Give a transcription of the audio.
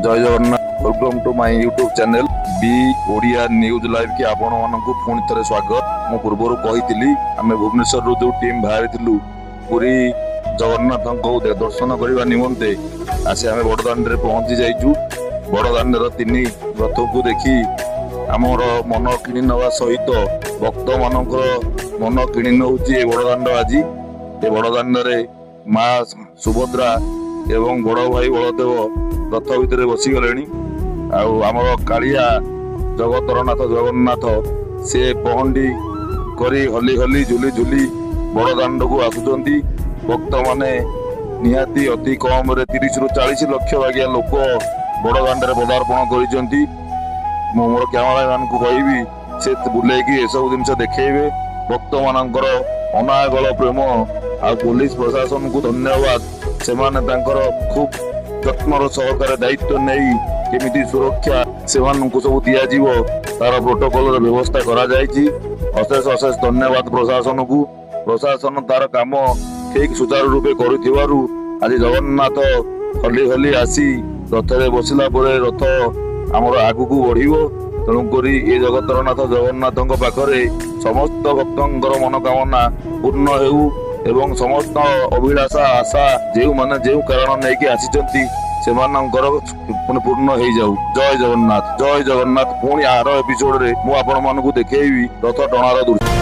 जय Jagannath. Welcome to my YouTube channel B Odia news live की आपण मानक पुणी थे स्वागत। मु पूर्व कही आम भुवनेश्वर जो टीम बाहरी पूरी जगन्नाथ दर्शन करने निमंते आसी आम बड़दाण्ड पहुंची जाइचु। बड़दाण्ड तीन रथ को देखी आमर मन कि नवा सहित भक्त मान मन कि नौची बड़दाण्ड। आज ये बड़दाण्ड माँ सुभद्रा एवं बड़ भाई बलदेव रथ भितर बसीगले। आमर कालिया जगतरनाथ जगन्नाथ से पहंडी करी हली हली झुली झुली बड़दाण्ड को आसुंच। भक्त माने निहाती अति कम 30 ରୁ 40 लक्ष भागिया लोक बड़दाण्ड पदार्पण कर। मोर कैमरा मैन को कहबी से बुलेकी एसबू जिन देखेबे भक्त मानकर अनागल प्रेम आ पुलिस प्रशासन को धन्यवाद। से खूब जत्नर सहकार दायित्व नहीं केमिति सुरक्षा से सब दिज्व तार प्रोटोकॉल व्यवस्था करा जायछि। अशेष अशेष धन्यवाद प्रशासन को। प्रशासन तार काम ठीक सुचारू रूपे करुथिबारु आज जगन्नाथ हली हली आसी रथ बसिला परे रथ आमर आगु को बढ़िबो। तेणुक ये जगतरनाथ जगन्नाथ पाखरे समस्त भक्तर मनोकामना पूर्ण हेउ एवं समस्त अभिलाषा आशा जो माने जो कारण नहीं आसी से पूर्ण हो जाऊ। जय जगन्नाथ जय जगन्नाथ। पुणी आर एपिसोड रे मु आपण मानकु देखेबी रथ टणार दृश्य।